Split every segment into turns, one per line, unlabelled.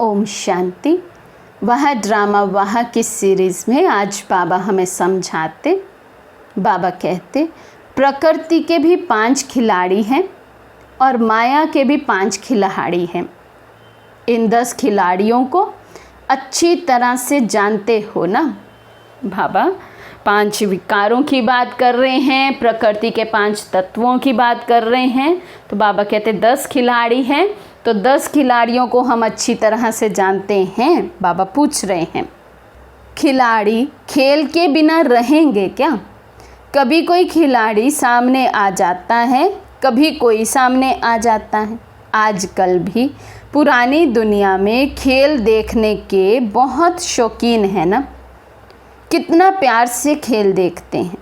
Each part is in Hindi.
ओम शांति। वह ड्रामा वह की सीरीज़ में आज बाबा हमें समझाते। बाबा कहते प्रकृति के भी 5 खिलाड़ी हैं और माया के भी 5 खिलाड़ी हैं। इन 10 खिलाड़ियों को अच्छी तरह से जानते हो ना। बाबा 5 विकारों की बात कर रहे हैं, प्रकृति के 5 तत्वों की बात कर रहे हैं। तो बाबा कहते 10 खिलाड़ी हैं, तो 10 खिलाड़ियों को हम अच्छी तरह से जानते हैं। बाबा पूछ रहे हैं खिलाड़ी खेल के बिना रहेंगे क्या? कभी कोई खिलाड़ी सामने आ जाता है, कभी कोई सामने आ जाता है। आजकल भी पुरानी दुनिया में खेल देखने के बहुत शौकीन है ना। कितना प्यार से खेल देखते हैं।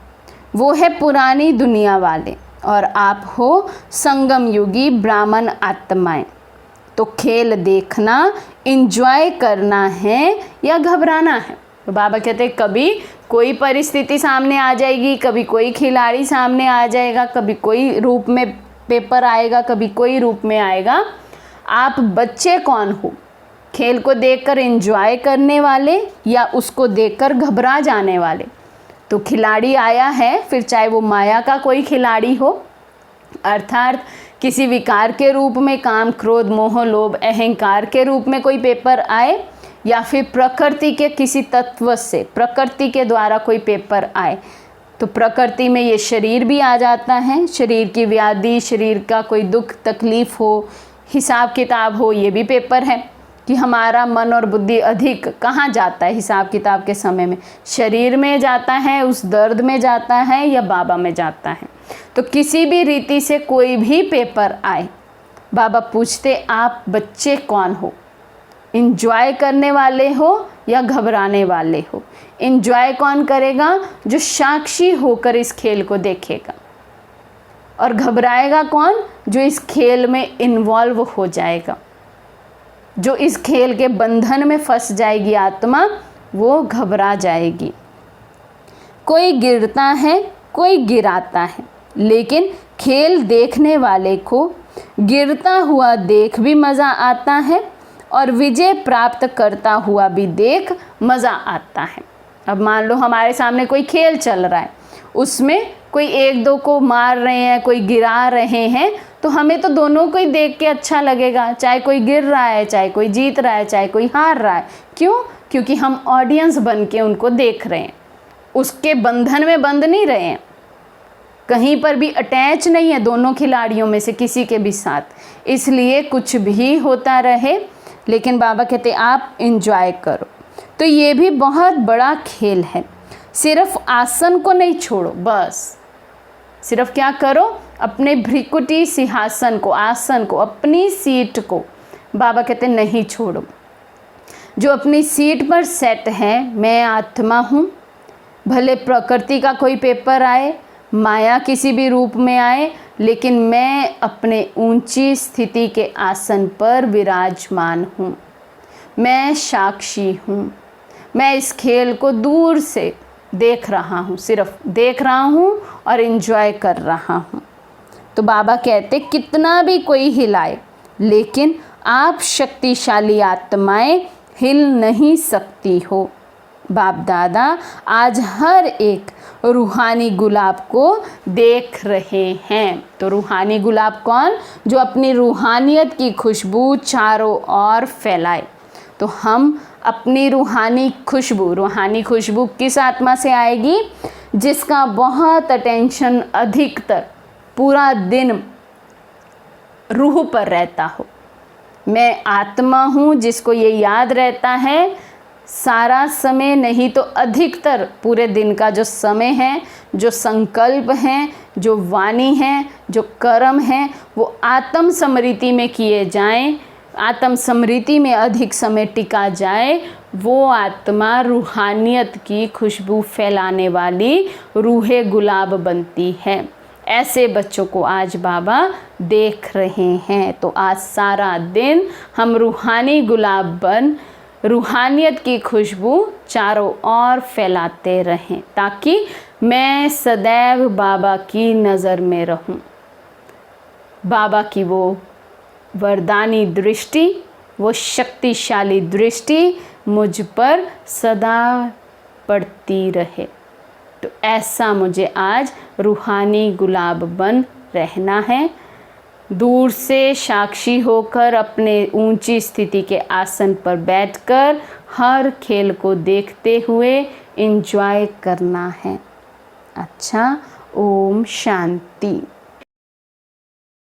वो है पुरानी दुनिया वाले और आप हो संगम युगी ब्राह्मण आत्माएं। तो खेल देखना एंजॉय करना है या घबराना है? तो बाबा कहते हैं कभी कोई परिस्थिति सामने आ जाएगी, कभी कोई खिलाड़ी सामने आ जाएगा, कभी कोई रूप में पेपर आएगा, कभी कोई रूप में आएगा। आप बच्चे कौन हो? खेल को देखकर एंजॉय करने वाले या उसको देखकर घबरा जाने वाले? तो खिलाड़ी आया है, फिर चाहे वो माया का कोई खिलाड़ी हो, अर्थात किसी विकार के रूप में, काम क्रोध मोह लोभ अहंकार के रूप में कोई पेपर आए, या फिर प्रकृति के किसी तत्व से प्रकृति के द्वारा कोई पेपर आए। तो प्रकृति में ये शरीर भी आ जाता है, शरीर की व्याधि, शरीर का कोई दुख तकलीफ हो, हिसाब किताब हो, ये भी पेपर है कि हमारा मन और बुद्धि अधिक कहाँ जाता है हिसाब किताब के समय में, शरीर में जाता है, उस दर्द में जाता है या बाबा में जाता है। तो किसी भी रीति से कोई भी पेपर आए, बाबा पूछते आप बच्चे कौन हो? एंजॉय करने वाले हो या घबराने वाले हो? एंजॉय कौन करेगा? जो साक्षी होकर इस खेल को देखेगा। और घबराएगा कौन? जो इस खेल में इन्वॉल्व हो जाएगा, जो इस खेल के बंधन में फंस जाएगी आत्मा, वो घबरा जाएगी। कोई गिरता है, कोई गिराता है, लेकिन खेल देखने वाले को गिरता हुआ देख भी मज़ा आता है और विजय प्राप्त करता हुआ भी देख मज़ा आता है। अब मान लो हमारे सामने कोई खेल चल रहा है, उसमें कोई 1-2 को मार रहे हैं, कोई गिरा रहे हैं, तो हमें तो दोनों को ही देख के अच्छा लगेगा, चाहे कोई गिर रहा है, चाहे कोई जीत रहा है, चाहे कोई हार रहा है। क्यों? क्योंकि हम ऑडियंस बन के उनको देख रहे हैं, उसके बंधन में बंध नहीं रहे हैं, कहीं पर भी अटैच नहीं है दोनों खिलाड़ियों में से किसी के भी साथ। इसलिए कुछ भी होता रहे, लेकिन बाबा कहते आप एंजॉय करो। तो ये भी बहुत बड़ा खेल है। सिर्फ आसन को नहीं छोड़ो, बस सिर्फ क्या करो? अपने भ्रिकुटी सिंहासन को, आसन को, अपनी सीट को बाबा कहते नहीं छोड़ो। जो अपनी सीट पर सेट है, मैं आत्मा हूँ, भले प्रकृति का कोई पेपर आए, माया किसी भी रूप में आए, लेकिन मैं अपने ऊंची स्थिति के आसन पर विराजमान हूँ। मैं साक्षी हूँ। मैं इस खेल को दूर से देख रहा हूँ, सिर्फ देख रहा हूँ और एंजॉय कर रहा हूँ। तो बाबा कहते कितना भी कोई हिलाए, लेकिन आप शक्तिशाली आत्माएं हिल नहीं सकती हो। बाप दादा आज हर एक रूहानी गुलाब को देख रहे हैं। तो रूहानी गुलाब कौन? जो अपनी रूहानियत की खुशबू चारों ओर फैलाए। तो हम अपनी रूहानी खुशबू किस आत्मा से आएगी? जिसका बहुत अटेंशन अधिकतर पूरा दिन रूह पर रहता हो। मैं आत्मा हूँ, जिसको ये याद रहता है सारा समय नहीं तो अधिकतर पूरे दिन का जो समय है, जो संकल्प हैं, जो वाणी हैं, जो कर्म हैं, वो आत्म स्मृति में किए जाएं, आत्म स्मृति में अधिक समय टिका जाए। वो आत्मा रूहानियत की खुशबू फैलाने वाली रूहे गुलाब बनती है। ऐसे बच्चों को आज बाबा देख रहे हैं। तो आज सारा दिन हम रूहानी गुलाब बन रूहानियत की खुशबू चारों ओर फैलाते रहें, ताकि मैं सदैव बाबा की नज़र में रहूं। बाबा की वो वरदानी दृष्टि वो शक्तिशाली दृष्टि मुझ पर सदा पड़ती रहे। तो ऐसा मुझे आज रूहानी गुलाब बन रहना है। दूर से साक्षी होकर अपने ऊंची स्थिति के आसन पर बैठकर हर खेल को देखते हुए एंजॉय करना है। अच्छा, ओम शांति।